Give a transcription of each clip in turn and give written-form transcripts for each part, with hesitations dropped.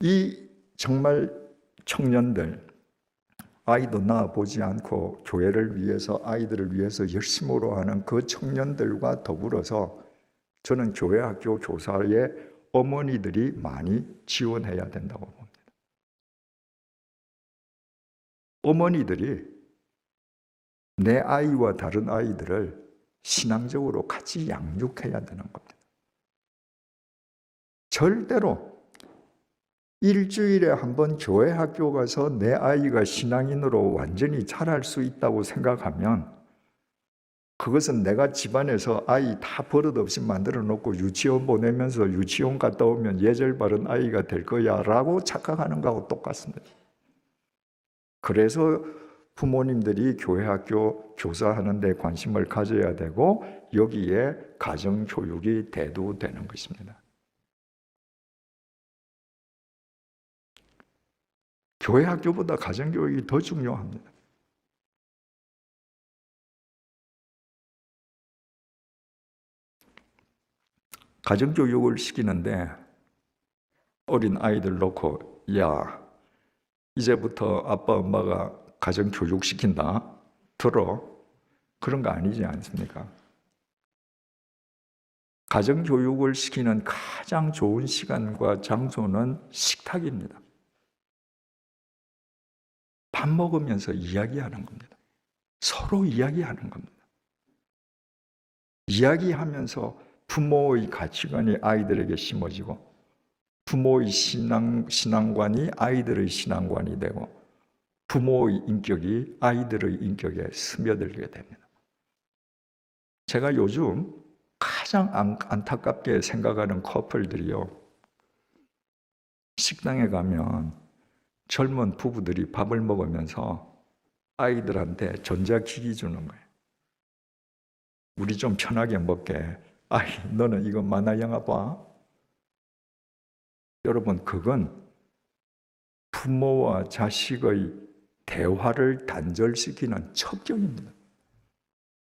이 정말 청년들, 아이도 낳아보지 않고 교회를 위해서, 아이들을 위해서 열심으로 하는 그 청년들과 더불어서 저는 교회 학교 교사의 어머니들이 많이 지원해야 된다고 봅니다. 어머니들이 내 아이와 다른 아이들을 신앙적으로 같이 양육해야 되는 겁니다. 절대로 일주일에 한 번 교회 학교 가서 내 아이가 신앙인으로 완전히 자랄 수 있다고 생각하면 그것은 내가 집안에서 아이 다 버릇없이 만들어 놓고 유치원 보내면서 유치원 갔다 오면 예절 바른 아이가 될 거야 라고 착각하는 거하고 똑같습니다. 그래서 부모님들이 교회 학교 교사하는 데 관심을 가져야 되고 여기에 가정교육이 대두되는 것입니다. 교회 학교보다 가정교육이 더 중요합니다. 가정교육을 시키는데 어린 아이들 놓고 야, 이제부터 아빠 엄마가 가정교육 시킨다 들어, 그런 거 아니지 않습니까? 가정교육을 시키는 가장 좋은 시간과 장소는 식탁입니다. 밥 먹으면서 이야기하는 겁니다. 서로 이야기하는 겁니다. 이야기하면서 부모의 가치관이 아이들에게 심어지고 부모의 신앙관이 아이들의 신앙관이 되고 부모의 인격이 아이들의 인격에 스며들게 됩니다. 제가 요즘 가장 안타깝게 생각하는 커플들이요, 식당에 가면 젊은 부부들이 밥을 먹으면서 아이들한테 전자기기 주는 거예요. 우리 좀 편하게 먹게. 아이, 너는 이거 만화 영화 봐. 여러분, 그건 부모와 자식의 대화를 단절시키는 첩경입니다.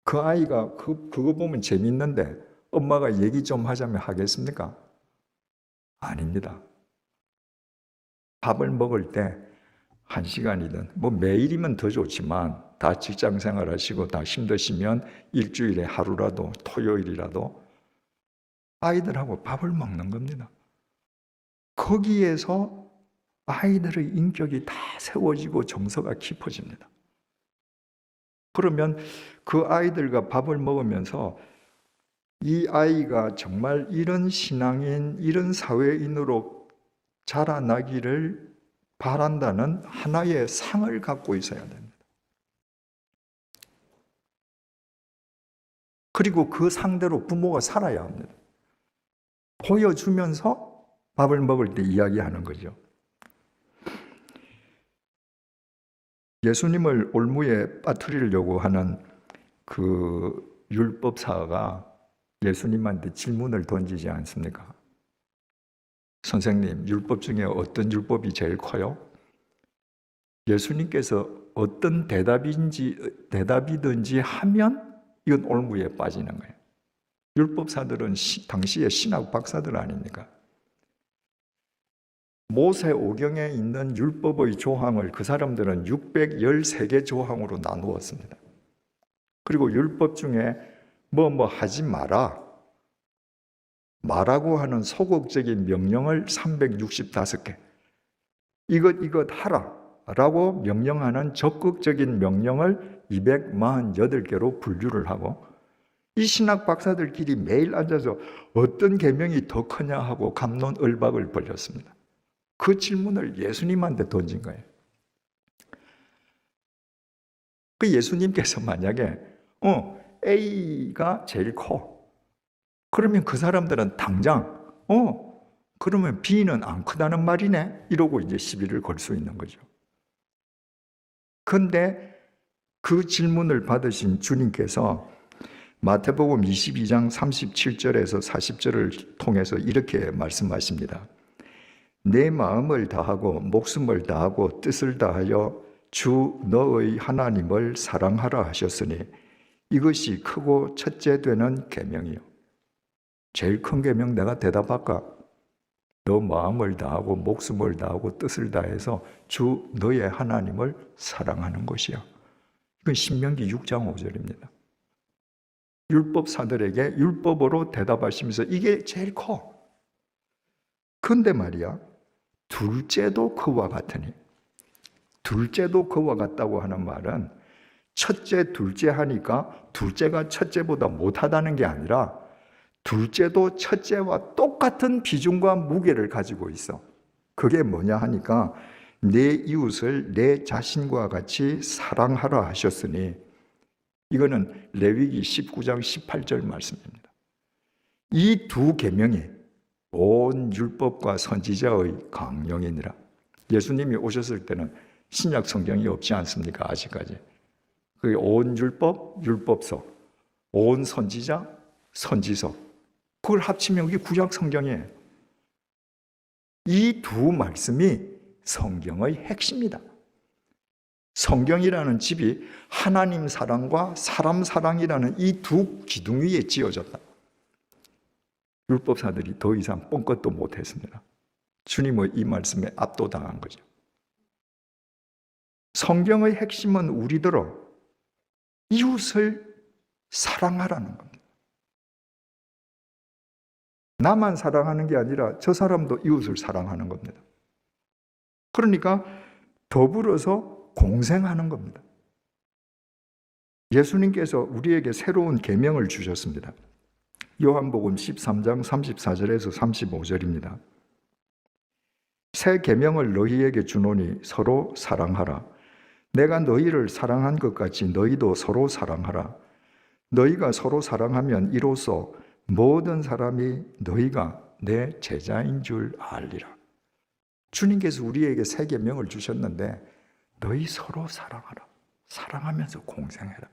그 아이가 그거 보면 재밌는데 엄마가 얘기 좀 하자면 하겠습니까? 아닙니다. 밥을 먹을 때 1시간이든 뭐 매일이면 더 좋지만 다 직장 생활하시고 다 힘드시면 일주일에 하루라도 토요일이라도 아이들하고 밥을 먹는 겁니다. 거기에서 아이들의 인격이 다 세워지고 정서가 깊어집니다. 그러면 그 아이들과 밥을 먹으면서 이 아이가 정말 이런 신앙인, 이런 사회인으로 자라나기를 바란다는 하나의 상을 갖고 있어야 됩니다. 그리고 그 상대로 부모가 살아야 합니다. 보여주면서 밥을 먹을 때 이야기하는 거죠. 예수님을 올무에 빠뜨리려고 하는 그 율법사가 예수님한테 질문을 던지지 않습니까? 선생님, 율법 중에 어떤 율법이 제일 커요? 예수님께서 어떤 대답이든지 하면 이건 올무에 빠지는 거예요. 율법사들은 당시의 신학 박사들 아닙니까? 모세오경에 있는 율법의 조항을 그 사람들은 613개 조항으로 나누었습니다. 그리고 율법 중에 뭐 하지 마라, 말하고 하는 소극적인 명령을 365개, 이것 하라 라고 명령하는 적극적인 명령을 248개로 분류를 하고, 이 신학 박사들끼리 매일 앉아서 어떤 계명이 더 크냐 하고 갑론을박을 벌였습니다. 그 질문을 예수님한테 던진 거예요. 그 예수님께서 만약에 A가 제일 커, 그러면 그 사람들은 당장 그러면 B는 안 크다는 말이네 이러고 이제 시비를 걸 수 있는 거죠. 그런데 그 질문을 받으신 주님께서 마태복음 22장 37절에서 40절을 통해서 이렇게 말씀하십니다. 내 마음을 다하고 목숨을 다하고 뜻을 다하여 주 너의 하나님을 사랑하라 하셨으니 이것이 크고 첫째 되는 계명이요. 제일 큰 계명 내가 대답할까? 너 마음을 다하고 목숨을 다하고 뜻을 다해서 주 너의 하나님을 사랑하는 것이야. 이건 신명기 6장 5절입니다. 율법사들에게 율법으로 대답하시면서 이게 제일 커. 근데 말이야, 둘째도 그와 같으니. 둘째도 그와 같다고 하는 말은 첫째, 둘째 하니까 둘째가 첫째보다 못하다는 게 아니라 둘째도 첫째와 똑같은 비중과 무게를 가지고 있어. 그게 뭐냐 하니까 내 이웃을 내 자신과 같이 사랑하라 하셨으니, 이거는 레위기 19장 18절 말씀입니다. 이 두 계명이 온 율법과 선지자의 강령이니라. 예수님이 오셨을 때는 신약 성경이 없지 않습니까? 아직까지. 그 온 율법, 율법서, 온 선지자, 선지서, 그걸 합치면 그게 구약 성경이에요. 이 두 말씀이 성경의 핵심이다. 성경이라는 집이 하나님 사랑과 사람 사랑이라는 이 두 기둥 위에 지어졌다. 율법사들이 더 이상 뻥끗도 못했습니다. 주님의 이 말씀에 압도당한 거죠. 성경의 핵심은 우리들어 이웃을 사랑하라는 겁니다. 나만 사랑하는 게 아니라 저 사람도 이웃을 사랑하는 겁니다. 그러니까 더불어서 공생하는 겁니다. 예수님께서 우리에게 새로운 계명을 주셨습니다. 요한복음 13장 34절에서 35절입니다. 새 계명을 너희에게 주노니 서로 사랑하라. 내가 너희를 사랑한 것 같이 너희도 서로 사랑하라. 너희가 서로 사랑하면 이로써 모든 사람이 너희가 내 제자인 줄 알리라. 주님께서 우리에게 새 계명을 주셨는데 너희 서로 사랑하라. 사랑하면서 공생해라.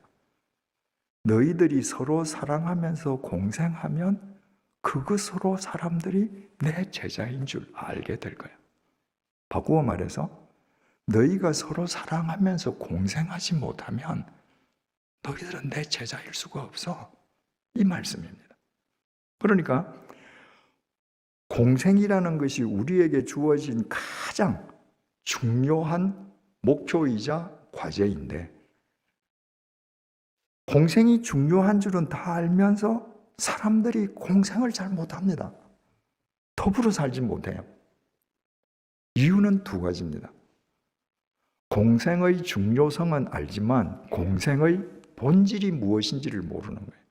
너희들이 서로 사랑하면서 공생하면 그것으로 사람들이 내 제자인 줄 알게 될 거야. 바꾸어 말해서 너희가 서로 사랑하면서 공생하지 못하면 너희들은 내 제자일 수가 없어. 이 말씀입니다. 그러니까 공생이라는 것이 우리에게 주어진 가장 중요한 목표이자 과제인데, 공생이 중요한 줄은 다 알면서 사람들이 공생을 잘 못합니다. 더불어 살지 못해요. 이유는 두 가지입니다. 공생의 중요성은 알지만 공생의 본질이 무엇인지를 모르는 거예요.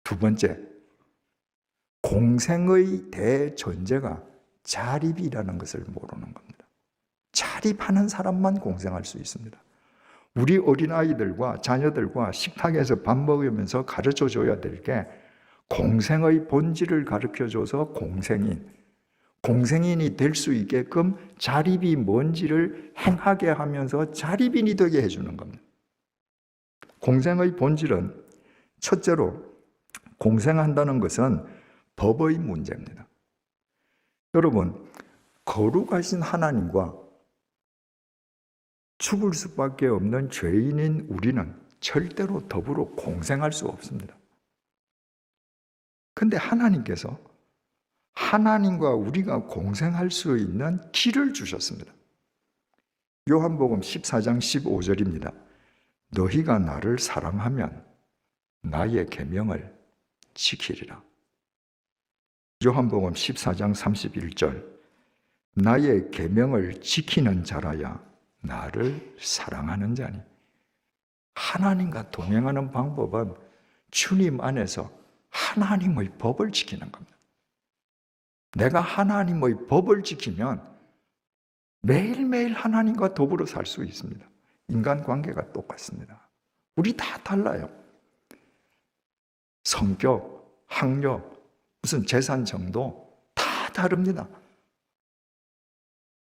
두 번째, 공생의 대전제가 자립이라는 것을 모르는 겁니다. 자립하는 사람만 공생할 수 있습니다. 우리 어린아이들과 자녀들과 식탁에서 밥 먹으면서 가르쳐줘야 될 게 공생의 본질을 가르쳐줘서 공생인이 될 수 있게끔 자립이 뭔지를 행하게 하면서 자립인이 되게 해주는 겁니다. 공생의 본질은 첫째로 공생한다는 것은 법의 문제입니다. 여러분, 거룩하신 하나님과 죽을 수밖에 없는 죄인인 우리는 절대로 더불어 공생할 수 없습니다. 근데 하나님께서 하나님과 우리가 공생할 수 있는 길을 주셨습니다. 요한복음 14장 15절입니다. 너희가 나를 사랑하면 나의 계명을 지키리라. 요한복음 14장 31절 나의 계명을 지키는 자라야 나를 사랑하는 자니. 하나님과 동행하는 방법은 주님 안에서 하나님의 법을 지키는 겁니다. 내가 하나님의 법을 지키면 매일매일 하나님과 더불어 살 수 있습니다. 인간관계가 똑같습니다. 우리 다 달라요. 성격, 학력, 무슨 재산 정도 다 다릅니다.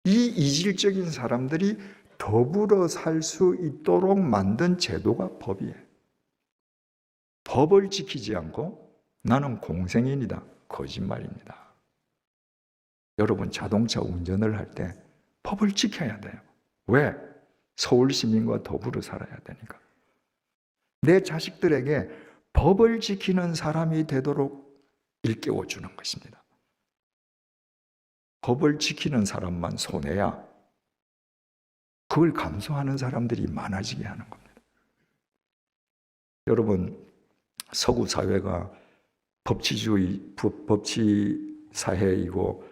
이 이질적인 사람들이 더불어 살 수 있도록 만든 제도가 법이에요. 법을 지키지 않고 나는 공생인이다. 거짓말입니다. 여러분, 자동차 운전을 할 때 법을 지켜야 돼요. 왜? 서울 시민과 더불어 살아야 되니까. 내 자식들에게 법을 지키는 사람이 되도록 일깨워주는 것입니다. 법을 지키는 사람만 손해야. 그걸 감수하는 사람들이 많아지게 하는 겁니다. 여러분, 서구 사회가 법치주의, 법치 사회이고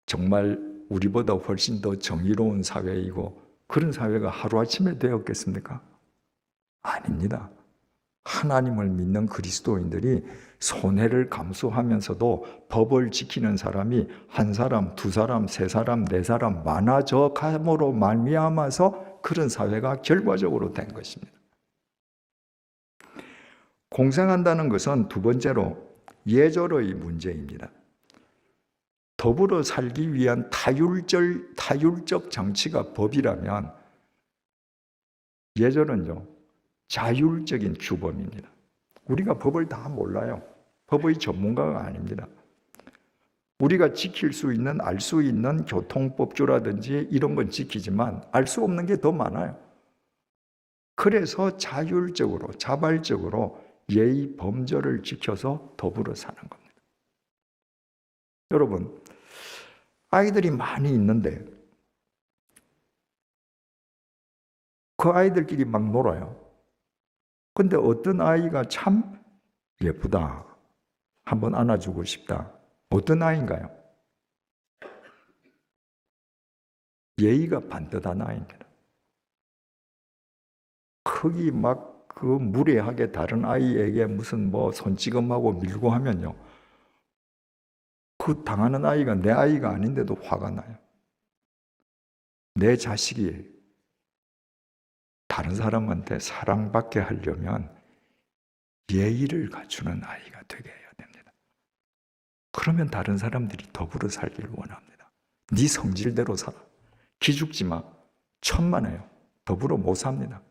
정말 우리보다 훨씬 더 정의로운 사회이고 그런 사회가 하루아침에 되었겠습니까? 아닙니다. 하나님을 믿는 그리스도인들이 손해를 감수하면서도 법을 지키는 사람이 한 사람, 두 사람, 세 사람, 네 사람 많아져 감으로 말미암아서 그런 사회가 결과적으로 된 것입니다. 공생한다는 것은 두 번째로 예절의 문제입니다. 더불어 살기 위한 타율적 장치가 법이라면 예절은요, 자율적인 규범입니다. 우리가 법을 다 몰라요. 법의 전문가가 아닙니다. 우리가 지킬 수 있는, 알 수 있는 교통법규라든지 이런 건 지키지만 알 수 없는 게 더 많아요. 그래서 자율적으로, 자발적으로 예의 범절을 지켜서 더불어 사는 겁니다. 여러분, 아이들이 많이 있는데 그 아이들끼리 막 놀아요. 근데 어떤 아이가 참 예쁘다, 한번 안아주고 싶다. 어떤 아이인가요? 예의가 반듯한 아이입니다. 크기 막 그 무례하게 다른 아이에게 무슨 뭐 손찌검하고 밀고 하면요, 그 당하는 아이가 내 아이가 아닌데도 화가 나요. 내 자식이 다른 사람한테 사랑받게 하려면 예의를 갖추는 아이가 되게 해야 됩니다. 그러면 다른 사람들이 더불어 살기를 원합니다. 네 성질대로 살아. 기죽지 마. 천만에요. 더불어 못 삽니다.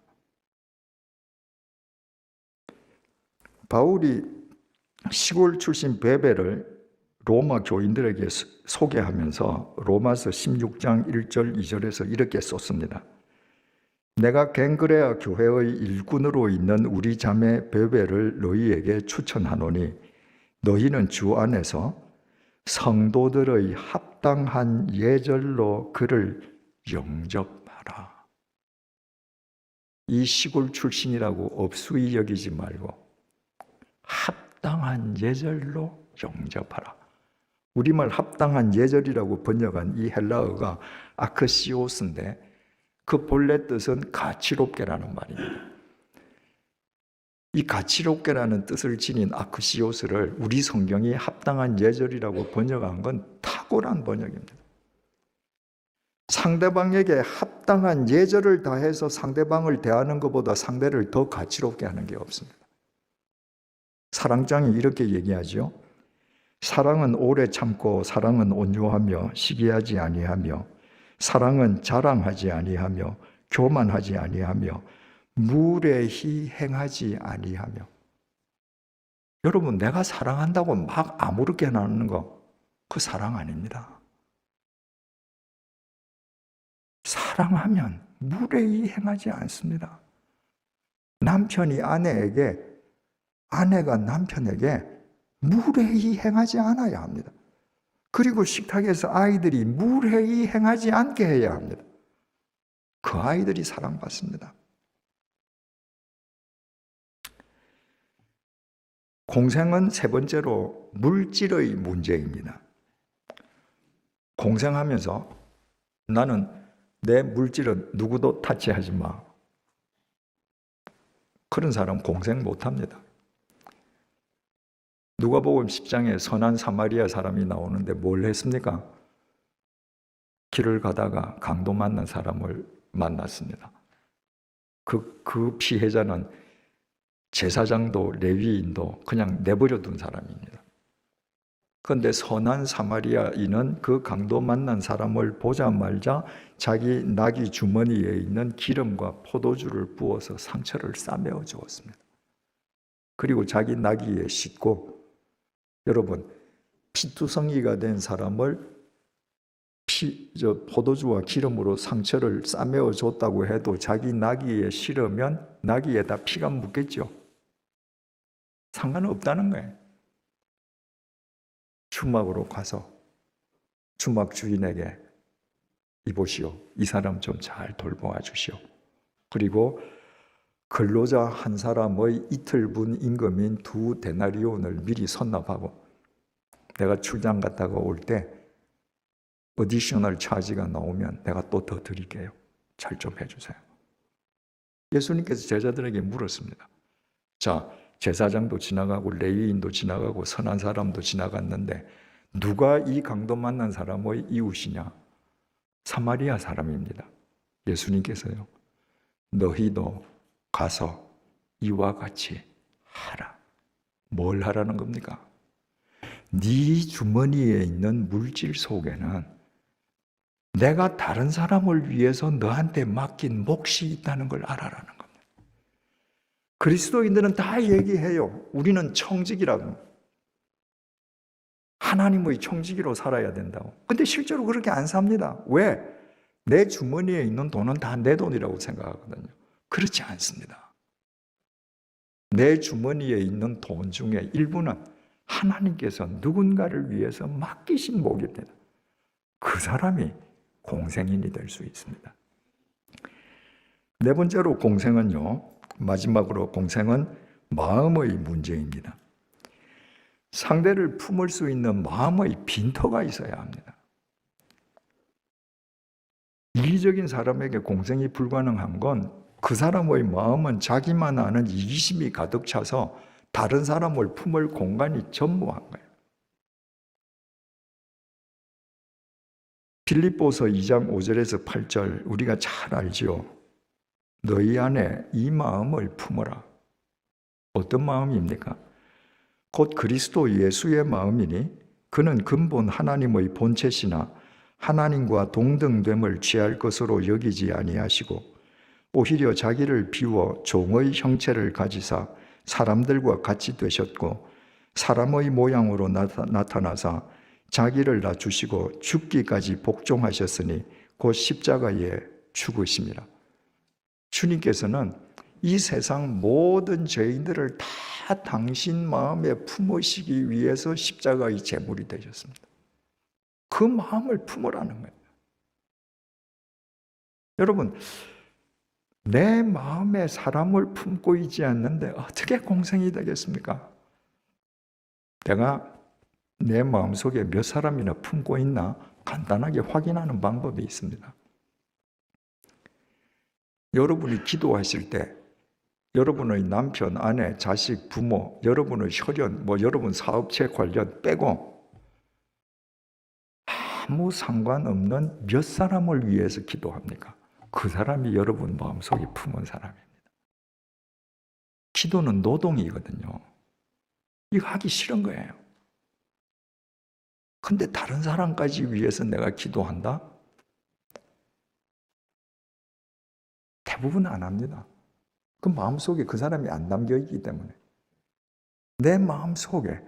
바울이 시골 출신 베베를 로마 교인들에게 소개하면서 로마서 16장 1절 2절에서 이렇게 썼습니다. 내가 갱그레아 교회의 일꾼으로 있는 우리 자매 베베를 너희에게 추천하노니 너희는 주 안에서 성도들의 합당한 예절로 그를 영접하라. 이 시골 출신이라고 업수히 여기지 말고 합당한 예절로 영접하라. 우리말 합당한 예절이라고 번역한 이 헬라어가 아크시오스인데 그 본래 뜻은 가치롭게라는 말입니다. 이 가치롭게라는 뜻을 지닌 아크시오스를 우리 성경이 합당한 예절이라고 번역한 건 탁월한 번역입니다. 상대방에게 합당한 예절을 다해서 상대방을 대하는 것보다 상대를 더 가치롭게 하는 게 없습니다. 사랑장이 이렇게 얘기하죠. 사랑은 오래 참고 사랑은 온유하며 시기하지 아니하며 사랑은 자랑하지 아니하며 교만하지 아니하며 무례히 행하지 아니하며. 여러분, 내가 사랑한다고 막 아무렇게 나누는 거, 그 사랑 아닙니다. 사랑하면 무례히 행하지 않습니다. 남편이 아내에게, 아내가 남편에게 무례히 행하지 않아야 합니다. 그리고 식탁에서 아이들이 무례히 행하지 않게 해야 합니다. 그 아이들이 사랑받습니다. 공생은 세 번째로 물질의 문제입니다. 공생하면서 나는 내 물질은 누구도 타치하지 마. 그런 사람 공생 못합니다. 누가복음 10장에 선한 사마리아 사람이 나오는데 뭘 했습니까? 길을 가다가 강도 만난 사람을 만났습니다. 그 피해자는 제사장도 레위인도 그냥 내버려 둔 사람입니다. 그런데 선한 사마리아인은 그 강도 만난 사람을 보자마자 자기 나귀 주머니에 있는 기름과 포도주를 부어서 상처를 싸매어 주었습니다. 그리고 자기 나귀에 싣고, 여러분, 피투성이가 된 사람을 포도주와 기름으로 상처를 싸매어 줬다고 해도 자기 나귀에 실으면 나귀에다 피가 묻겠죠. 상관없다는 거예요. 주막으로 가서 주막 주인에게 이보시오, 이 사람 좀 잘 돌보아 주시오. 그리고 근로자 한 사람의 이틀분 임금인 2데나리온을 미리 선납하고 내가 출장 갔다가 올 때 어디셔널 차지가 나오면 내가 또 더 드릴게요. 잘 좀 해주세요. 예수님께서 제자들에게 물었습니다. 자, 제사장도 지나가고 레위인도 지나가고 선한 사람도 지나갔는데 누가 이 강도 만난 사람의 이웃이냐? 사마리아 사람입니다. 예수님께서요, 너희도 가서 이와 같이 하라. 뭘 하라는 겁니까? 네 주머니에 있는 물질 속에는 내가 다른 사람을 위해서 너한테 맡긴 몫이 있다는 걸 알아라는 겁니다. 그리스도인들은 다 얘기해요. 우리는 청지기라고. 하나님의 청지기로 살아야 된다고. 근데 실제로 그렇게 안 삽니다. 왜? 내 주머니에 있는 돈은 다 내 돈이라고 생각하거든요. 그렇지 않습니다. 내 주머니에 있는 돈 중에 일부는 하나님께서 누군가를 위해서 맡기신 복입니다. 그 사람이 공생인이 될 수 있습니다. 네 번째로 공생은요, 마지막으로 공생은 마음의 문제입니다. 상대를 품을 수 있는 마음의 빈터가 있어야 합니다. 이기적인 사람에게 공생이 불가능한 건 그 사람의 마음은 자기만 아는 이기심이 가득 차서 다른 사람을 품을 공간이 전무한 거예요. 빌립보서 2장 5절에서 8절 우리가 잘 알지요. 너희 안에 이 마음을 품어라. 어떤 마음입니까? 곧 그리스도 예수의 마음이니 그는 근본 하나님의 본체시나 하나님과 동등됨을 취할 것으로 여기지 아니하시고 오히려 자기를 비워 종의 형체를 가지사 사람들과 같이 되셨고 사람의 모양으로 나타나사 자기를 낮추시고 죽기까지 복종하셨으니 곧 십자가에 죽으심이라. 주님께서는 이 세상 모든 죄인들을 다 당신 마음에 품으시기 위해서 십자가의 제물이 되셨습니다. 그 마음을 품으라는 거예요. 여러분, 내 마음에 사람을 품고 있지 않는데 어떻게 공생이 되겠습니까? 내가 내 마음속에 몇 사람이나 품고 있나 간단하게 확인하는 방법이 있습니다. 여러분이 기도하실 때 여러분의 남편, 아내, 자식, 부모, 여러분의 혈연, 여러분 사업체 관련 빼고 아무 상관없는 몇 사람을 위해서 기도합니까? 그 사람이 여러분 마음속에 품은 사람입니다. 기도는 노동이거든요. 이거 하기 싫은 거예요. 근데 다른 사람까지 위해서 내가 기도한다? 대부분 안 합니다. 그 마음속에 그 사람이 안 담겨있기 때문에. 내 마음속에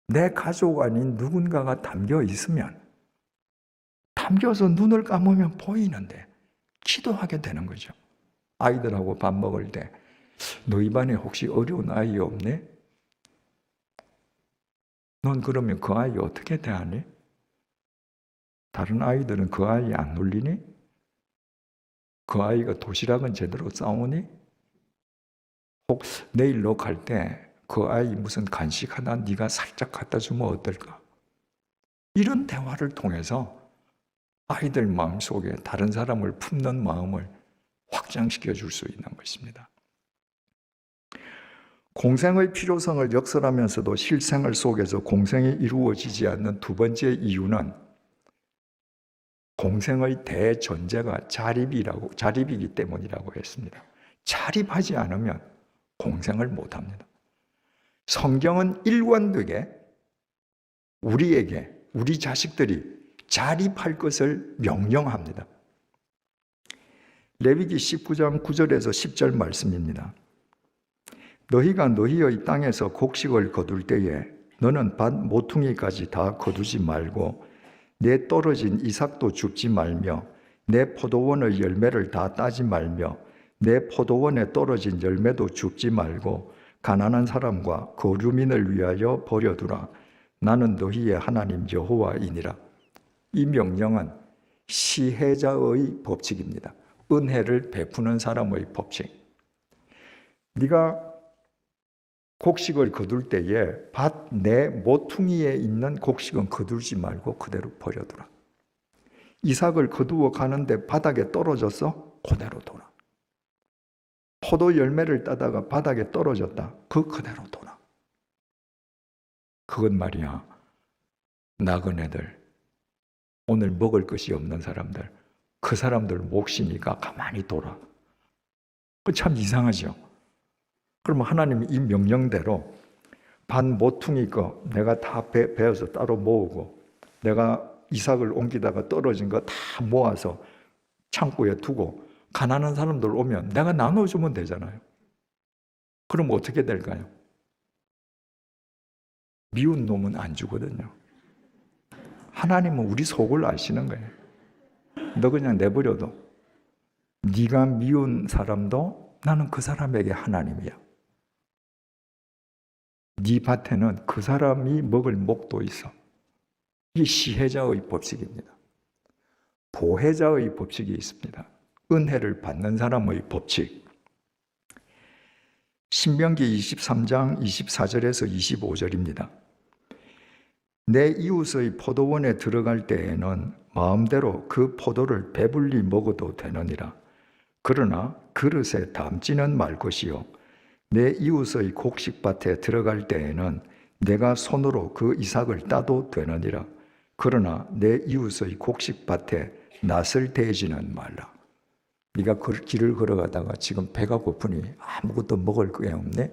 내 가족 아닌 누군가가 담겨 있으면 담겨서 눈을 감으면 보이는데 기도하게 되는 거죠. 아이들하고 밥 먹을 때 너희 반에 혹시 어려운 아이 없네? 넌 그러면 그 아이 어떻게 대하니? 다른 아이들은 그 아이 안 놀리니? 그 아이가 도시락은 제대로 싸우니? 혹 내일 너 갈 때 그 아이 무슨 간식 하나 네가 살짝 갖다 주면 어떨까? 이런 대화를 통해서 아이들 마음속에 다른 사람을 품는 마음을 확장시켜 줄 수 있는 것입니다. 공생의 필요성을 역설하면서도 실생활 속에서 공생이 이루어지지 않는 두 번째 이유는 공생의 대전제가 자립이기 때문이라고 했습니다. 자립하지 않으면 공생을 못합니다. 성경은 일관되게 우리에게, 우리 자식들이 자립할 것을 명령합니다. 레위기 19장 9절에서 10절 말씀입니다. 너희가 너희의 땅에서 곡식을 거둘 때에 너는 밭 모퉁이까지 다 거두지 말고 내 떨어진 이삭도 줍지 말며 내 포도원의 열매를 다 따지 말며 내 포도원에 떨어진 열매도 줍지 말고 가난한 사람과 거류민을 위하여 버려두라. 나는 너희의 하나님 여호와이니라. 이 명령은 시혜자의 법칙입니다. 은혜를 베푸는 사람의 법칙. 네가 곡식을 거둘 때에 밭 내 모퉁이에 있는 곡식은 거두지 말고 그대로 버려두라. 이삭을 거두어 가는데 바닥에 떨어졌어? 그대로 둬라. 포도 열매를 따다가 바닥에 떨어졌다. 그대로 둬라. 그건 말이야, 나그네들, 오늘 먹을 것이 없는 사람들, 그 사람들 몫이니까 가만히 둬라. 그 참 이상하죠. 그러면 하나님이 이 명령대로 반 모퉁이 거 내가 다 베어서 따로 모으고, 내가 이삭을 옮기다가 떨어진 거 다 모아서 창고에 두고 가난한 사람들 오면 내가 나눠주면 되잖아요. 그럼 어떻게 될까요? 미운 놈은 안 주거든요. 하나님은 우리 속을 아시는 거예요. 너 그냥 내버려둬. 네가 미운 사람도 나는 그 사람에게 하나님이야. 네 밭에는 그 사람이 먹을 목도 있어. 이 시혜자의 법칙입니다. 보혜자의 법칙이 있습니다. 은혜를 받는 사람의 법칙. 신명기 23장 24절에서 25절입니다. 내 이웃의 포도원에 들어갈 때에는 마음대로 그 포도를 배불리 먹어도 되느니라. 그러나 그릇에 담지는 말 것이요, 내 이웃의 곡식밭에 들어갈 때에는 내가 손으로 그 이삭을 따도 되느니라. 그러나 내 이웃의 곡식밭에 낯을 대지는 말라. 네가 길을 걸어가다가 지금 배가 고프니 아무것도 먹을 게 없네?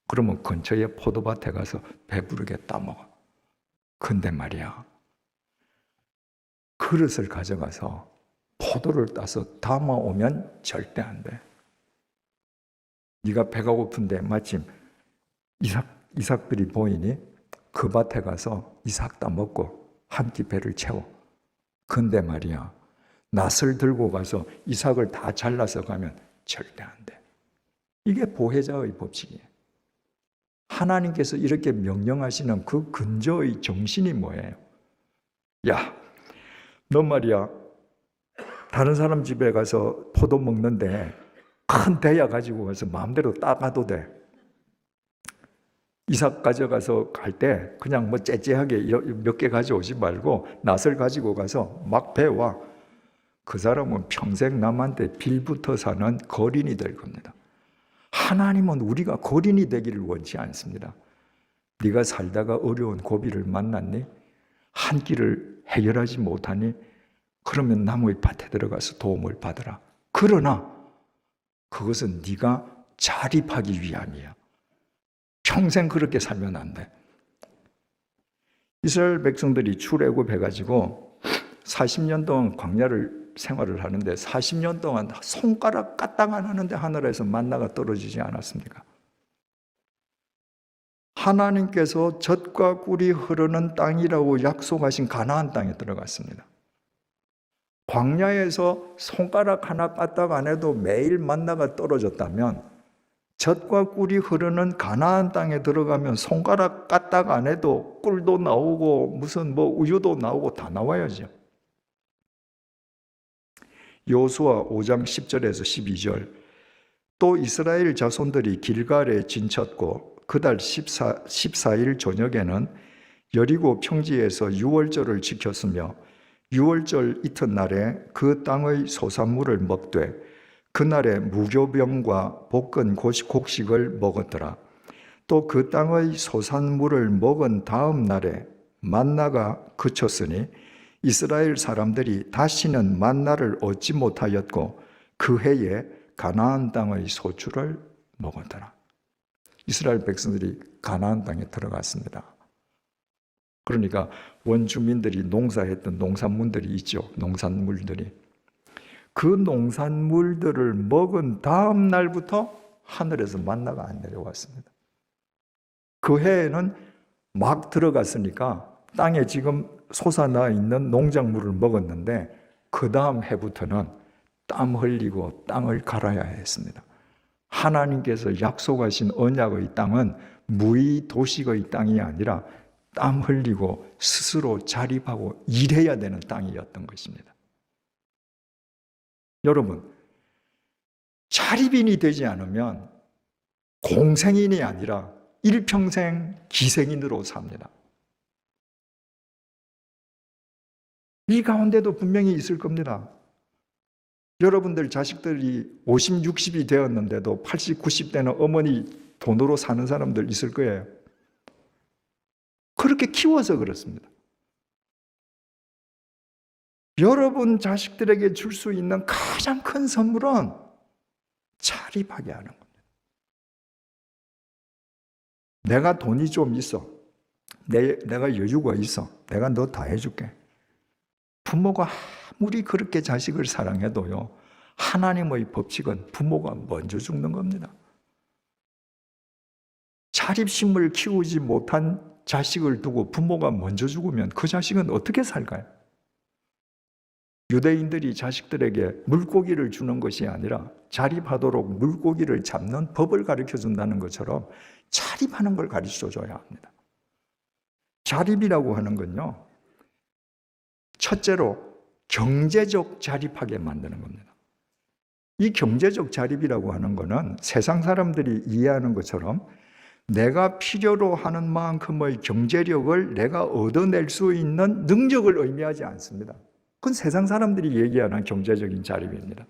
그러면 근처에 포도밭에 가서 배부르게 따먹어. 근데 말이야, 그릇을 가져가서 포도를 따서 담아오면 절대 안 돼. 네가 배가 고픈데 마침 이삭들이 보이니 그 밭에 가서 이삭 따먹고 한 끼 배를 채워. 근데 말이야, 낫을 들고 가서 이삭을 다 잘라서 가면 절대 안 돼. 이게 보혜자의 법칙이에요. 하나님께서 이렇게 명령하시는 그 근저의 정신이 뭐예요? 야, 너 말이야, 다른 사람 집에 가서 포도 먹는데 큰 대야 가지고 가서 마음대로 따가도 돼. 이삭 가져가서 갈 때 그냥 뭐 째째하게 몇 개 가져오지 말고 낫을 가지고 가서 막 베와. 그 사람은 평생 남한테 빌붙어 사는 거린이 될 겁니다. 하나님은 우리가 거린이 되기를 원치 않습니다. 네가 살다가 어려운 고비를 만났니? 한 끼를 해결하지 못하니? 그러면 남의 밭에 들어가서 도움을 받으라. 그러나 그것은 네가 자립하기 위함이야. 평생 그렇게 살면 안 돼. 이스라엘 백성들이 출애굽해가지고 40년 동안 광야를 생활을 하는데 40년 동안 손가락 까딱 안 하는데 하늘에서 만나가 떨어지지 않았습니까? 하나님께서 젖과 꿀이 흐르는 땅이라고 약속하신 가나안 땅에 들어갔습니다. 광야에서 손가락 하나 까딱 안 해도 매일 만나가 떨어졌다면 젖과 꿀이 흐르는 가나안 땅에 들어가면 손가락 까딱 안 해도 꿀도 나오고 무슨 우유도 나오고 다 나와야죠. 여호수아 5장 10절에서 12절. 또 이스라엘 자손들이 길갈에 진쳤고 그달 14일 저녁에는 여리고 평지에서 유월절을 지켰으며 유월절 이튿날에 그 땅의 소산물을 먹되 그날에 무교병과 볶은 곡식을 먹었더라. 또 그 땅의 소산물을 먹은 다음 날에 만나가 그쳤으니 이스라엘 사람들이 다시는 만나를 얻지 못하였고 그 해에 가나안 땅의 소출을 먹었더라. 이스라엘 백성들이 가나안 땅에 들어갔습니다. 그러니까 원주민들이 농사했던 농산물들이 있죠. 농산물들이. 그 농산물들을 먹은 다음 날부터 하늘에서 만나가 안 내려왔습니다. 그 해에는 막 들어갔으니까 땅에 지금 솟아나 있는 농작물을 먹었는데 그 다음 해부터는 땀 흘리고 땅을 갈아야 했습니다. 하나님께서 약속하신 언약의 땅은 무의 도식의 땅이 아니라 땀 흘리고 스스로 자립하고 일해야 되는 땅이었던 것입니다. 여러분, 자립인이 되지 않으면 공생인이 아니라 일평생 기생인으로 삽니다. 이 가운데도 분명히 있을 겁니다. 여러분들 자식들이 50, 60이 되었는데도 80, 90대는 어머니 돈으로 사는 사람들 있을 거예요. 그렇게 키워서 그렇습니다. 여러분 자식들에게 줄 수 있는 가장 큰 선물은 자립하게 하는 겁니다. 내가 돈이 좀 있어. 내가 여유가 있어. 내가 너 다 해줄게. 부모가 아무리 그렇게 자식을 사랑해도요, 하나님의 법칙은 부모가 먼저 죽는 겁니다. 자립심을 키우지 못한 자식을 두고 부모가 먼저 죽으면 그 자식은 어떻게 살까요? 유대인들이 자식들에게 물고기를 주는 것이 아니라 자립하도록 물고기를 잡는 법을 가르쳐 준다는 것처럼 자립하는 걸 가르쳐 줘야 합니다. 자립이라고 하는 건요, 첫째로 경제적 자립하게 만드는 겁니다. 이 경제적 자립이라고 하는 것은 세상 사람들이 이해하는 것처럼 내가 필요로 하는 만큼의 경제력을 내가 얻어낼 수 있는 능력을 의미하지 않습니다. 그건 세상 사람들이 얘기하는 경제적인 자립입니다.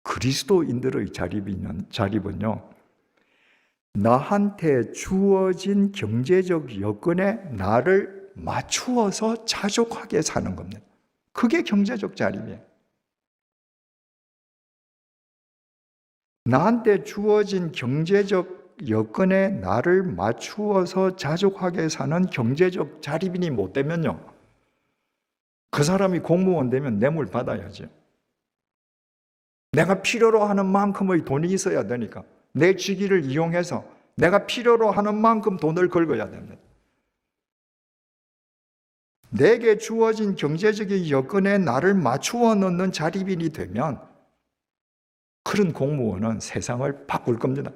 그리스도인들의 자립은요, 나한테 주어진 경제적 여건에 나를 맞추어서 자족하게 사는 겁니다. 그게 경제적 자립이에요. 나한테 주어진 경제적 여건에 나를 맞추어서 자족하게 사는 경제적 자립인이 못 되면요, 그 사람이 공무원 되면 뇌물 받아야죠. 내가 필요로 하는 만큼의 돈이 있어야 되니까 내 직위를 이용해서 내가 필요로 하는 만큼 돈을 긁어야 됩니다. 내게 주어진 경제적인 여건에 나를 맞추어 놓는 자립인이 되면 그런 공무원은 세상을 바꿀 겁니다.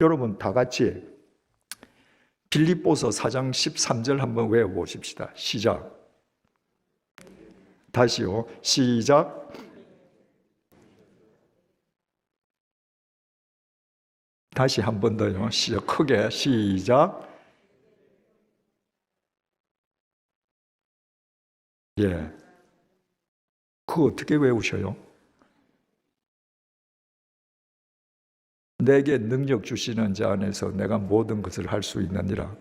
여러분 다 같이 빌립보서 4장 13절 한번 외워보십시다. 시작. 다시요. 시작. 다시 한 번 더요. 시작. 크게 시작. 예. 그거 어떻게 외우셔요? 내게 능력 주시는 자 안에서 내가 모든 것을 할 수 있느니라.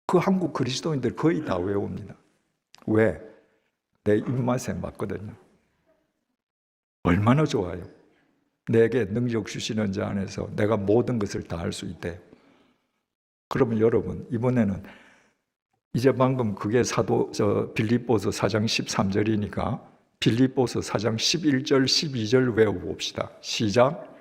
그 한국 그리스도인들 거의 다 외웁니다. 왜? 내 입맛에 맞거든요. 얼마나 좋아요. 내게 능력 주시는 자 안에서 내가 모든 것을 다 할 수 있대요. 그러면 여러분 이번에는 이제 방금 그게 빌립보서 4장 13절이니까 빌립보서 4장 11절 12절 외워봅시다. 시작.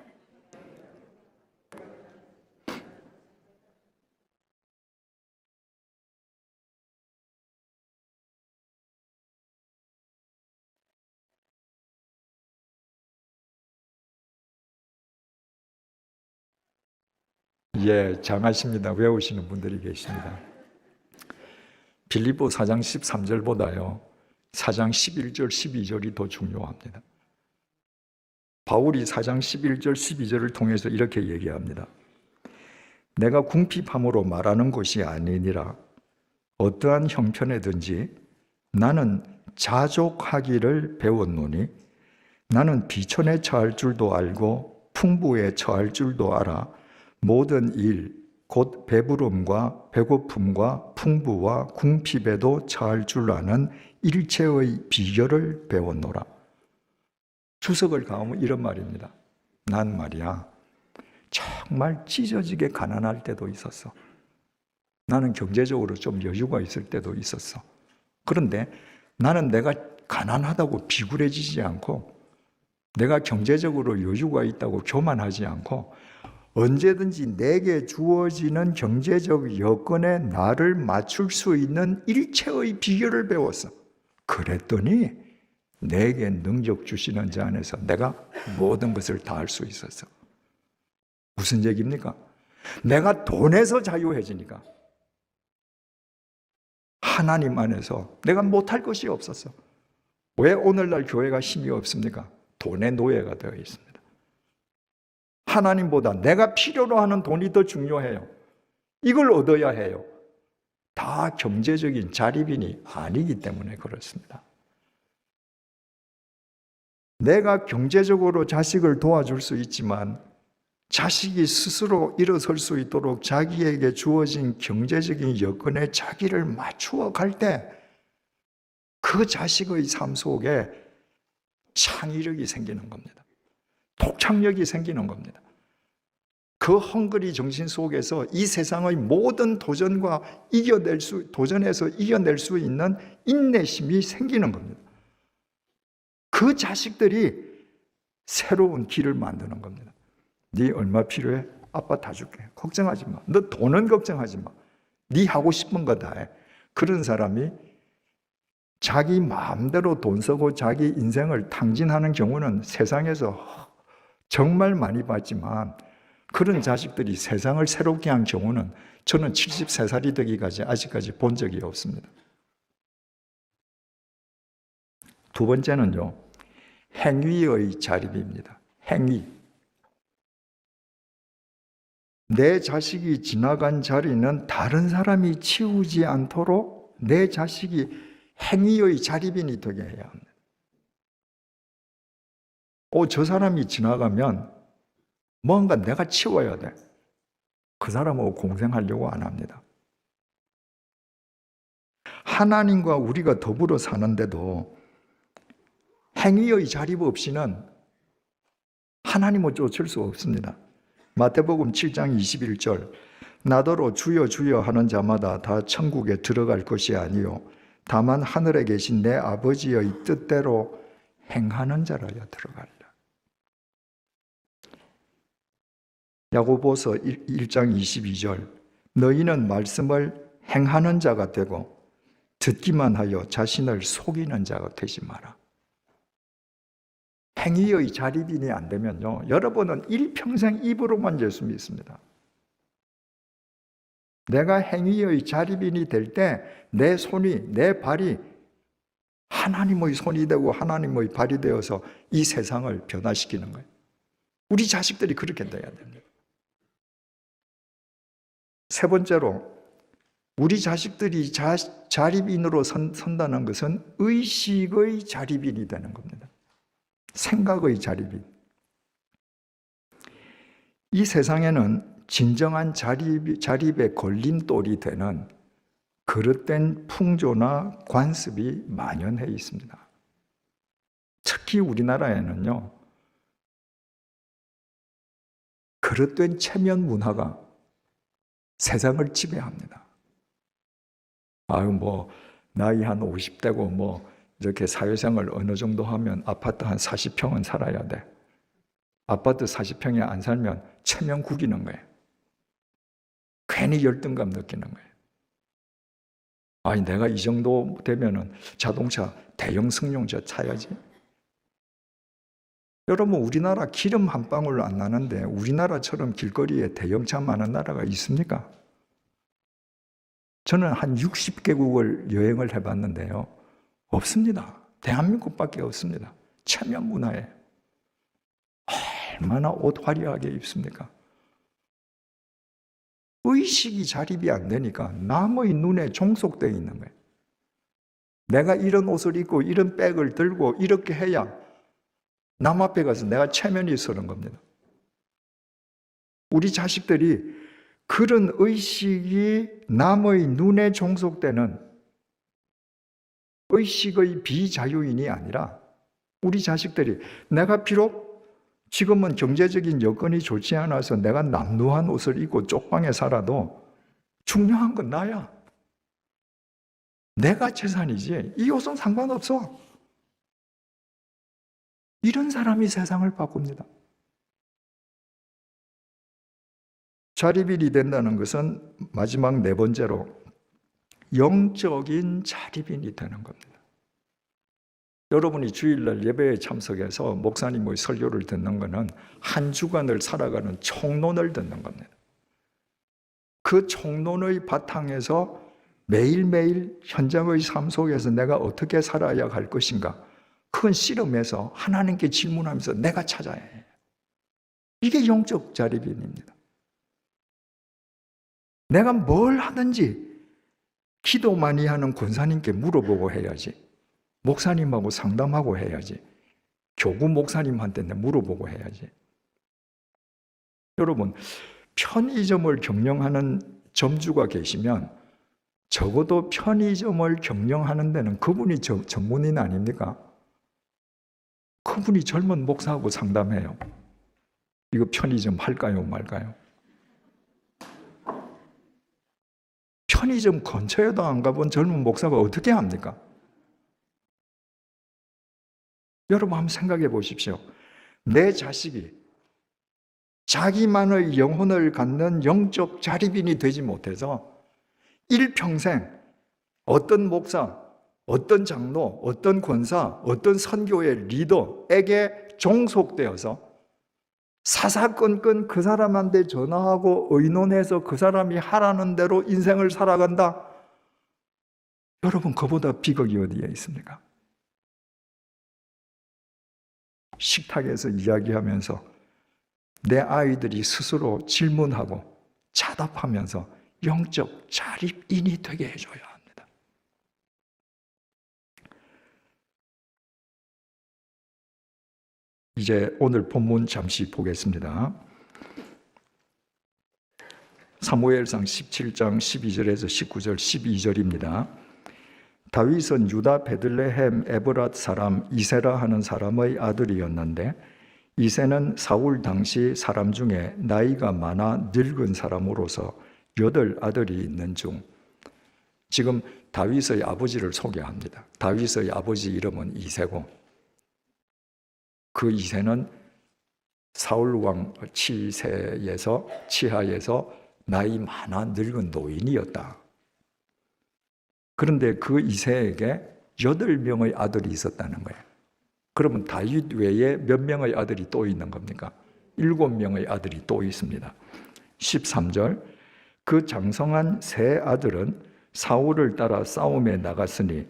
예, 장하십니다. 외우시는 분들이 계십니다. 빌립보 4장 13절보다요 4장 11절 12절이 더 중요합니다. 바울이 4장 11절 12절을 통해서 이렇게 얘기합니다. 내가 궁핍함으로 말하는 것이 아니니라. 어떠한 형편에든지 나는 자족하기를 배웠노니 나는 비천에 처할 줄도 알고 풍부에 처할 줄도 알아. 모든 일, 곧 배부름과 배고픔과 풍부와 궁핍에도 처할 줄 아는 일체의 비결을 배웠노라. 주석을 가하면 이런 말입니다. 난 말이야, 정말 찢어지게 가난할 때도 있었어. 나는 경제적으로 좀 여유가 있을 때도 있었어. 그런데 나는 내가 가난하다고 비굴해지지 않고 내가 경제적으로 여유가 있다고 교만하지 않고 언제든지 내게 주어지는 경제적 여건에 나를 맞출 수 있는 일체의 비결을 배웠어. 그랬더니 내게 능력 주시는 자 안에서 내가 모든 것을 다 할 수 있었어. 무슨 얘기입니까? 내가 돈에서 자유해지니까 하나님 안에서 내가 못할 것이 없었어. 왜 오늘날 교회가 힘이 없습니까? 돈의 노예가 되어 있습니다. 하나님보다 내가 필요로 하는 돈이 더 중요해요. 이걸 얻어야 해요. 다 경제적인 자립인이 아니기 때문에 그렇습니다. 내가 경제적으로 자식을 도와줄 수 있지만 자식이 스스로 일어설 수 있도록 자기에게 주어진 경제적인 여건에 자기를 맞추어 갈 때 그 자식의 삶 속에 창의력이 생기는 겁니다. 독창력이 생기는 겁니다. 그 헝그리 정신 속에서 이 세상의 모든 도전에서 이겨낼 수 있는 인내심이 생기는 겁니다. 그 자식들이 새로운 길을 만드는 겁니다. 네 얼마 필요해? 아빠 다 줄게. 걱정하지 마. 너 돈은 걱정하지 마. 네 하고 싶은 거 다 해. 그런 사람이 자기 마음대로 돈 쓰고 자기 인생을 탕진하는 경우는 세상에서 정말 많이 봤지만 그런 자식들이 세상을 새롭게 한 경우는 저는 73살이 되기까지 아직까지 본 적이 없습니다. 두 번째는요, 행위의 자립입니다. 행위. 내 자식이 지나간 자리는 다른 사람이 치우지 않도록 내 자식이 행위의 자립인이 되게 해야 합니다. 저 사람이 지나가면 뭔가 내가 치워야 돼. 그 사람하고 공생하려고 안 합니다. 하나님과 우리가 더불어 사는데도 행위의 자립 없이는 하나님을 쫓을 수 없습니다. 마태복음 7장 21절 나더러 주여 주여 하는 자마다 다 천국에 들어갈 것이 아니요 다만 하늘에 계신 내 아버지의 뜻대로 행하는 자라야 들어가리라. 야고보서 1장 22절 너희는 말씀을 행하는 자가 되고 듣기만 하여 자신을 속이는 자가 되지 마라. 행위의 자립인이 안 되면요, 여러분은 일평생 입으로만 예수 믿습니다. 내가 행위의 자립인이 될 때 내 손이, 내 발이 하나님의 손이 되고 하나님의 발이 되어서 이 세상을 변화시키는 거예요. 우리 자식들이 그렇게 돼야 됩니다. 세 번째로 우리 자식들이 자립인으로 선다는 것은 의식의 자립인이 되는 겁니다. 생각의 자립인. 이 세상에는 진정한 자립의 걸림돌이 되는 그릇된 풍조나 관습이 만연해 있습니다. 특히 우리나라에는요, 그릇된 체면 문화가 세상을 지배합니다. 나이 한 50대고 이렇게 사회생활 어느 정도 하면 아파트 한 40평은 살아야 돼. 아파트 40평에 안 살면 체면 구기는 거예요. 괜히 열등감 느끼는 거예요. 내가 이 정도 되면은 자동차 대형 승용차 타야지. 여러분, 우리나라 기름 한 방울 안 나는데 우리나라처럼 길거리에 대형차 많은 나라가 있습니까? 저는 한 60개국을 여행을 해봤는데요. 없습니다. 대한민국밖에 없습니다. 체면 문화에 얼마나 옷 화려하게 입습니까? 의식이 자립이 안 되니까 남의 눈에 종속되어 있는 거예요. 내가 이런 옷을 입고 이런 백을 들고 이렇게 해야 남 앞에 가서 내가 체면이 서는 겁니다. 우리 자식들이 그런 의식이 남의 눈에 종속되는 의식의 비자유인이 아니라 우리 자식들이 내가 비록 지금은 경제적인 여건이 좋지 않아서 내가 남루한 옷을 입고 쪽방에 살아도 중요한 건 나야. 내가 재산이지 이 옷은 상관없어. 이런 사람이 세상을 바꿉니다. 자립인이 된다는 것은 마지막 네 번째로 영적인 자립인이 되는 겁니다. 여러분이 주일날 예배에 참석해서 목사님의 설교를 듣는 것은 한 주간을 살아가는 총론을 듣는 겁니다. 그 총론의 바탕에서 매일매일 현장의 삶 속에서 내가 어떻게 살아야 할 것인가, 그건 씨름해서 하나님께 질문하면서 내가 찾아야 해요. 이게 영적 자립인입니다. 내가 뭘 하든지 기도 많이 하는 권사님께 물어보고 해야지, 목사님하고 상담하고 해야지, 교구 목사님한테 물어보고 해야지. 여러분, 편의점을 경영하는 점주가 계시면 적어도 편의점을 경영하는 데는 그분이 전문인 아닙니까? 그분이 젊은 목사하고 상담해요. 이거 편의점 할까요, 말까요? 편의점 근처에도 안 가본 젊은 목사가 어떻게 합니까? 여러분 한번 생각해 보십시오. 내 자식이 자기만의 영혼을 갖는 영적 자립인이 되지 못해서 일평생 어떤 목사, 어떤 장로, 어떤 권사, 어떤 선교의 리더에게 종속되어서 사사건건 그 사람한테 전화하고 의논해서 그 사람이 하라는 대로 인생을 살아간다. 여러분, 그보다 비극이 어디에 있습니까? 식탁에서 이야기하면서 내 아이들이 스스로 질문하고 자답하면서 영적 자립인이 되게 해줘야 합니다. 이제 오늘 본문 잠시 보겠습니다. 사무엘상 17장 12절에서 19절 12절입니다. 다윗은 유다 베들레헴 에브랏 사람 이세라 하는 사람의 아들이었는데 이세는 사울 당시 사람 중에 나이가 많아 늙은 사람으로서 8 아들이 있는 중, 지금 다윗의 아버지를 소개합니다. 다윗의 아버지 이름은 이세고, 그 이세는 사울 왕 치하에서 나이 많아 늙은 노인이었다. 그런데 그 이세에게 8명의 아들이 있었다는 거예요. 그러면 다윗 외에 몇 명의 아들이 또 있는 겁니까? 7명의 아들이 또 있습니다. 13절, 그 장성한 세 아들은 사울을 따라 싸움에 나갔으니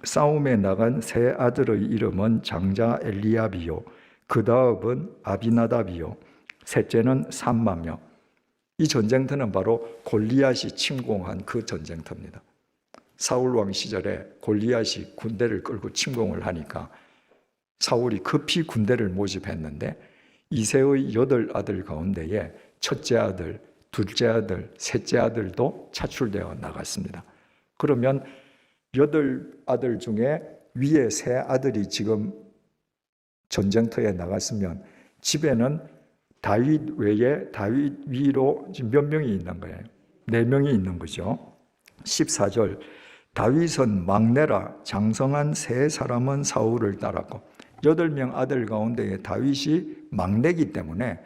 싸움에 나간 세 아들의 이름은 장자 엘리압이요, 그 다음은 아비나답이요, 셋째는 삼마며. 이 전쟁터는 바로 골리앗이 침공한 그 전쟁터입니다. 사울 왕 시절에 골리앗이 군대를 끌고 침공을 하니까 사울이 급히 군대를 모집했는데 이세의 8 아들 가운데에 첫째 아들, 둘째 아들, 셋째 아들도 차출되어 나갔습니다. 그러면 8 아들 중에 위에 3 아들이 지금 전쟁터에 나갔으면 집에는 다윗 외에 다윗 위로 지금 몇 명이 있는 거예요? 4명이 있는 거죠. 14절, 다윗은 막내라 장성한 3 사람은 사울을 따랐고, 8명 아들 가운데 다윗이 막내이기 때문에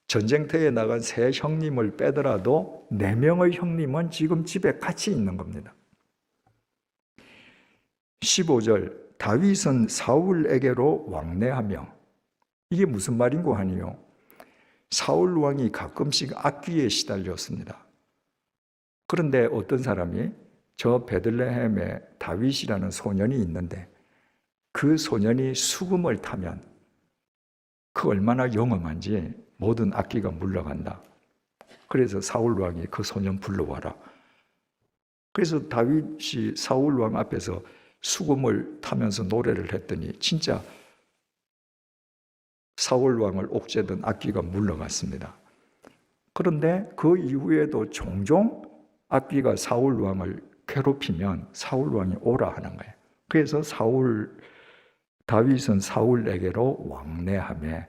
전쟁터에 나간 3 형님을 빼더라도 4명의 형님은 지금 집에 같이 있는 겁니다. 15절, 다윗은 사울에게로 왕래하며, 이게 무슨 말인고 하니요? 사울 왕이 가끔씩 악귀에 시달렸습니다. 그런데 어떤 사람이 저 베들레헴에 다윗이라는 소년이 있는데 그 소년이 수금을 타면 그 얼마나 영험한지 모든 악귀가 물러간다. 그래서 사울 왕이 그 소년 불러와라. 그래서 다윗이 사울 왕 앞에서 수금을 타면서 노래를 했더니 진짜 사울 왕을 옥죄던 악귀가 물러갔습니다. 그런데 그 이후에도 종종 악귀가 사울 왕을 괴롭히면 사울 왕이 오라 하는 거예요. 그래서 다윗은 사울에게로 왕래하며,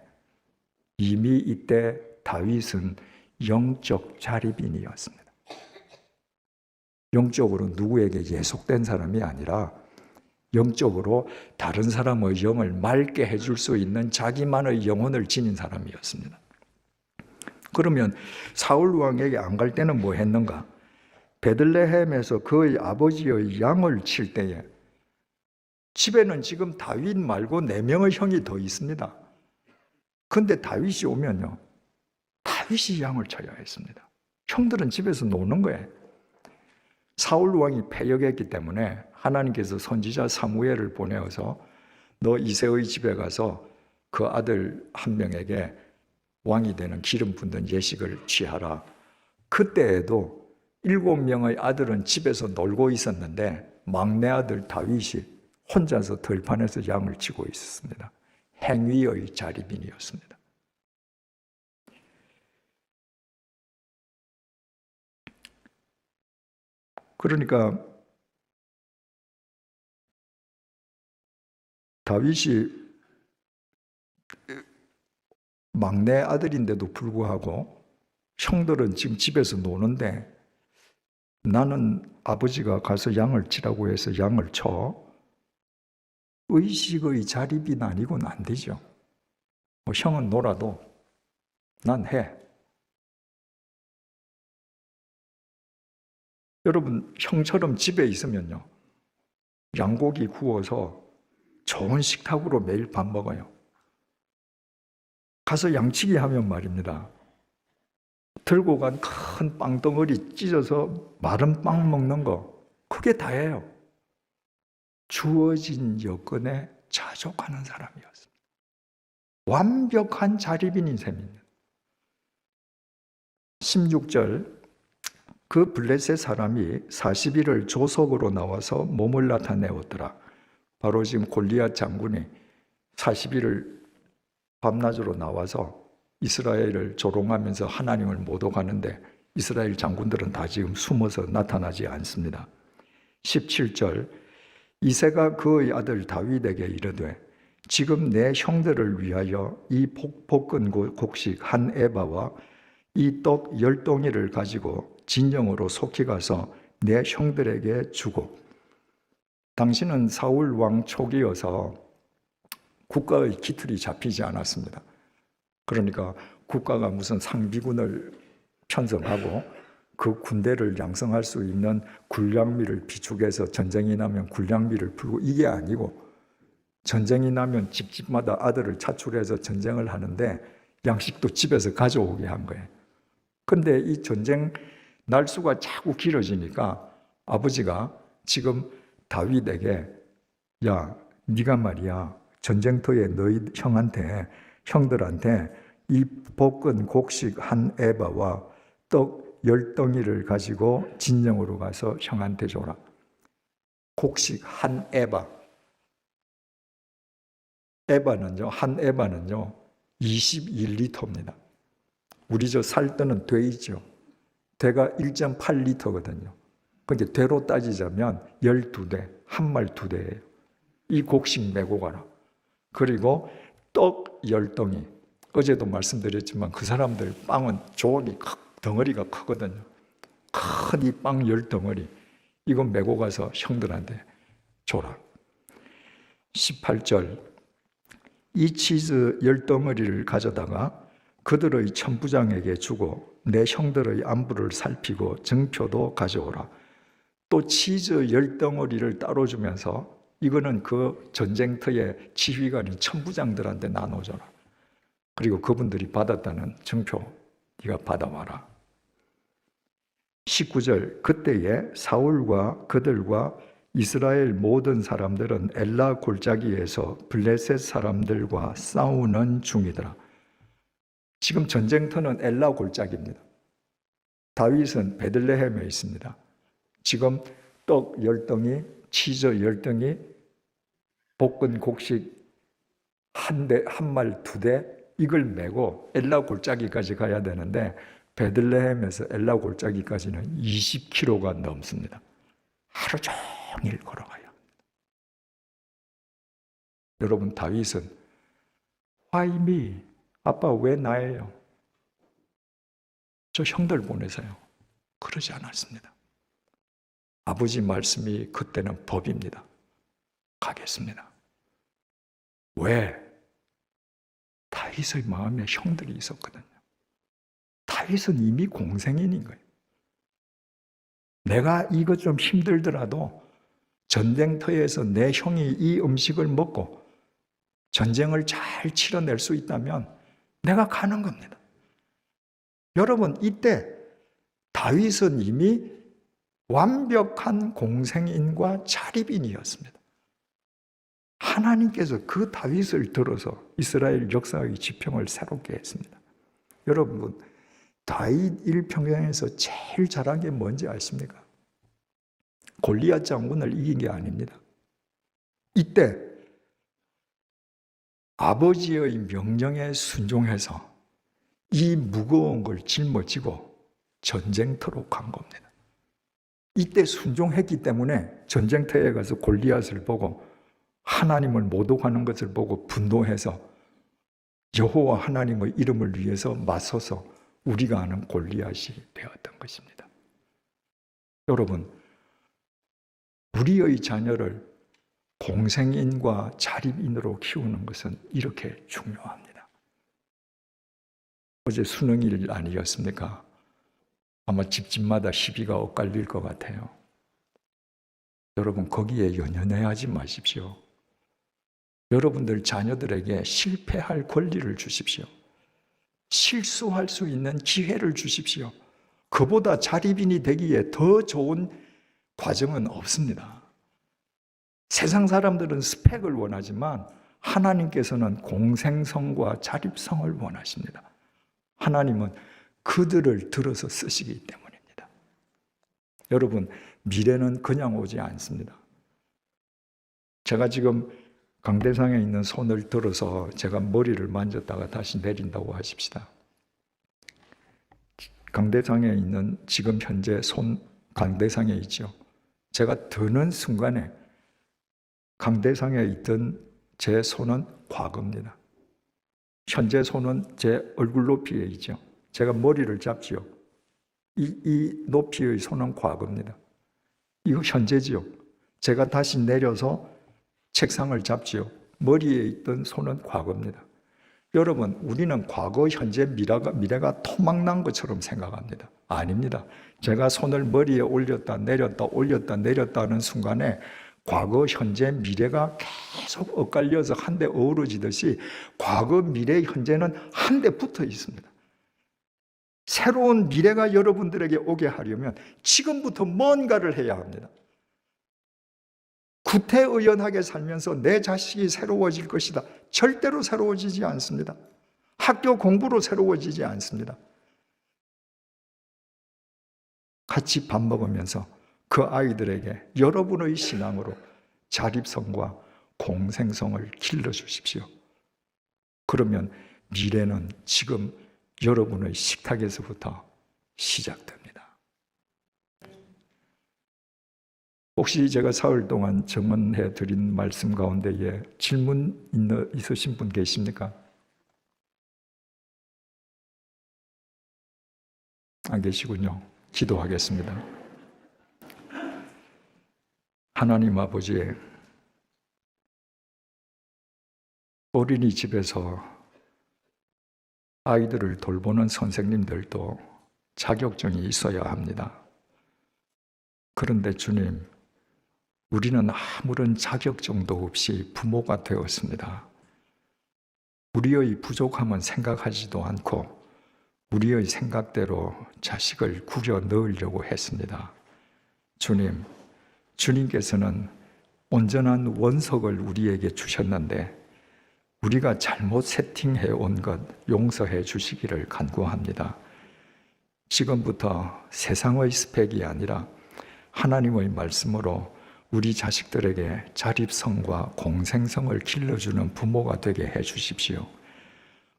이미 이때 다윗은 영적 자립인이었습니다. 영적으로 누구에게 예속된 사람이 아니라 영적으로 다른 사람의 영을 맑게 해줄 수 있는 자기만의 영혼을 지닌 사람이었습니다. 그러면 사울 왕에게 안 갈 때는 뭐 했는가? 베들레헴에서 그의 아버지의 양을 칠 때에 집에는 지금 다윗 말고 4명의 형이 더 있습니다. 그런데 다윗이 오면요, 다윗이 양을 쳐야 했습니다. 형들은 집에서 노는 거예요. 사울 왕이 패역했기 때문에 하나님께서 선지자 사무엘을 보내어서 너 이새의 집에 가서 그 아들 한 명에게 왕이 되는 기름 붓는 예식을 취하라. 그때에도 7명의 아들은 집에서 놀고 있었는데 막내 아들 다윗이 혼자서 들판에서 양을 치고 있었습니다. 행위의 자리빈이었습니다. 그러니까 다윗이 막내 아들인데도 불구하고 형들은 지금 집에서 노는데 나는 아버지가 가서 양을 치라고 해서 양을 쳐. 의식의 자립이 아니고는 안 되죠. 뭐 형은 놀아도 난 해. 여러분, 형처럼 집에 있으면요, 양고기 구워서 좋은 식탁으로 매일 밥 먹어요. 가서 양치기 하면 말입니다, 들고 간 큰 빵덩어리 찢어서 마른 빵 먹는 거, 그게 다예요. 주어진 여건에 자족하는 사람이었습니다. 완벽한 자립인인 셈입니다. 16절, 그 블레셋 사람이 40일을 조석으로 나와서 몸을 나타내었더라. 바로 지금 골리앗 장군이 40일을 밤낮으로 나와서 이스라엘을 조롱하면서 하나님을 모독하는데 이스라엘 장군들은 다 지금 숨어서 나타나지 않습니다. 17절, 이새가 그의 아들 다윗에게 이르되 지금 내 형들을 위하여 이 볶은 곡식 한 에바와 이 떡 10덩이를 가지고 진영으로 속히 가서 내 형들에게 주고. 당신은 사울 왕 초기여서 국가의 기틀이 잡히지 않았습니다. 그러니까 국가가 무슨 상비군을 편성하고 그 군대를 양성할 수 있는 군량미를 비축해서 전쟁이 나면 군량미를 풀고, 이게 아니고 전쟁이 나면 집집마다 아들을 차출해서 전쟁을 하는데 양식도 집에서 가져오게 한 거예요. 근데 이 전쟁 날수가 자꾸 길어지니까 아버지가 지금 다윗에게, 야, 네가 말이야 전쟁터에 너희 형들한테 이 볶은 곡식 한 에바와 떡 10덩이를 가지고 진영으로 가서 형한테 줘라. 곡식 한 에바. 한 에바는요 21리터입니다. 우리 저 살뜨는 되이죠. 되가 1.8리터거든요. 근데 되로 따지자면 12대, 한 말 2대예요. 이 곡식 메고 가라. 그리고 떡 10덩이. 어제도 말씀드렸지만 그 사람들 빵은 조각이 덩어리가 크거든요. 큰 이 빵 10덩어리. 이거 메고 가서 형들한테 줘라. 18절, 이 치즈 10덩어리를 가져다가 그들의 천부장에게 주고 내 형들의 안부를 살피고 증표도 가져오라. 또 치즈 10덩어리를 따로 주면서 이거는 그 전쟁터의 지휘관인 천부장들한테 나눠줘라. 그리고 그분들이 받았다는 증표 네가 받아와라. 19절, 그때에 사울과 그들과 이스라엘 모든 사람들은 엘라 골짜기에서 블레셋 사람들과 싸우는 중이더라. 지금 전쟁터는 엘라 골짜기입니다. 다윗은 베들레헴에 있습니다. 지금 떡 10덩이, 치즈 10덩이, 볶은 곡식 한 말 2대, 이걸 메고 엘라 골짜기까지 가야 되는데 베들레헴에서 엘라 골짜기까지는 20km가 넘습니다. 하루 종일 걸어가요. 여러분, 다윗은 Why me? 아빠 왜 나예요? 저 형들 보내세요. 그러지 않았습니다. 아버지 말씀이 그때는 법입니다. 가겠습니다. 왜? 다윗의 마음에 형들이 있었거든요. 다윗은 이미 공생인인 거예요. 내가 이거 좀 힘들더라도 전쟁터에서 내 형이 이 음식을 먹고 전쟁을 잘 치러낼 수 있다면 내가 가는 겁니다. 여러분, 이때 다윗은 이미 완벽한 공생인과 자립인이었습니다. 하나님께서 그 다윗을 들어서 이스라엘 역사의 지평을 새롭게 했습니다. 여러분, 다윗 일평생에서 제일 잘한 게 뭔지 아십니까? 골리앗 장군을 이긴 게 아닙니다. 이때 아버지의 명령에 순종해서 이 무거운 걸 짊어지고 전쟁터로 간 겁니다. 이때 순종했기 때문에 전쟁터에 가서 골리앗을 보고 하나님을 모독하는 것을 보고 분노해서 여호와 하나님의 이름을 위해서 맞서서 우리가 아는 골리앗이 되었던 것입니다. 여러분, 우리의 자녀를 공생인과 자립인으로 키우는 것은 이렇게 중요합니다. 어제 수능일 아니었습니까? 아마 집집마다 시비가 엇갈릴 것 같아요. 여러분, 거기에 연연해하지 마십시오. 여러분들 자녀들에게 실패할 권리를 주십시오. 실수할 수 있는 기회를 주십시오. 그보다 자립인이 되기에 더 좋은 과정은 없습니다. 세상 사람들은 스펙을 원하지만 하나님께서는 공생성과 자립성을 원하십니다. 하나님은 그들을 들어서 쓰시기 때문입니다. 여러분, 미래는 그냥 오지 않습니다. 제가 지금 강대상에 있는 손을 들어서 제가 머리를 만졌다가 다시 내린다고 하십시다. 강대상에 있는 지금 현재 손 강대상에 있죠. 제가 드는 순간에 강대상에 있던 제 손은 과거입니다. 현재 손은 제 얼굴 높이에 있죠. 제가 머리를 잡지요. 이 높이의 손은 과거입니다. 이거 현재지요. 제가 다시 내려서 책상을 잡지요. 머리에 있던 손은 과거입니다. 여러분, 우리는 과거, 현재, 미래가 토막난 것처럼 생각합니다. 아닙니다. 제가 손을 머리에 올렸다 내렸다 올렸다 내렸다 하는 순간에 과거, 현재, 미래가 계속 엇갈려서 한데 어우러지듯이 과거, 미래, 현재는 한데 붙어 있습니다. 새로운 미래가 여러분들에게 오게 하려면 지금부터 뭔가를 해야 합니다. 구태의연하게 살면서 내 자식이 새로워질 것이다. 절대로 새로워지지 않습니다. 학교 공부로 새로워지지 않습니다. 같이 밥 먹으면서 그 아이들에게 여러분의 신앙으로 자립성과 공생성을 길러주십시오. 그러면 미래는 지금 여러분의 식탁에서부터 시작됩니다. 혹시 제가 사흘 동안 증언해 드린 말씀 가운데에 질문 있으신 분 계십니까? 안 계시군요. 기도하겠습니다. 하나님 아버지, 어린이집에서 아이들을 돌보는 선생님들도 자격증이 있어야 합니다. 그런데 주님, 우리는 아무런 자격증도 없이 부모가 되었습니다. 우리의 부족함은 생각하지도 않고 우리의 생각대로 자식을 구겨 넣으려고 했습니다. 주님, 주님께서는 온전한 원석을 우리에게 주셨는데 우리가 잘못 세팅해 온 것 용서해 주시기를 간구합니다. 지금부터 세상의 스펙이 아니라 하나님의 말씀으로 우리 자식들에게 자립성과 공생성을 길러주는 부모가 되게 해 주십시오.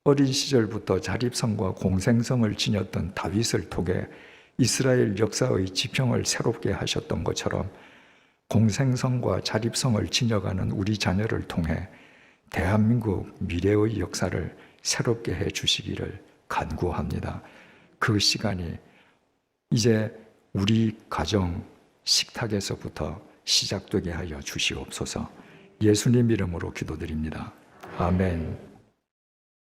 어린 시절부터 자립성과 공생성을 지녔던 다윗을 통해 이스라엘 역사의 지평을 새롭게 하셨던 것처럼 공생성과 자립성을 지녀가는 우리 자녀를 통해 대한민국 미래의 역사를 새롭게 해 주시기를 간구합니다. 그 시간이 이제 우리 가정 식탁에서부터 시작되게 하여 주시옵소서. 예수님 이름으로 기도드립니다. 아멘.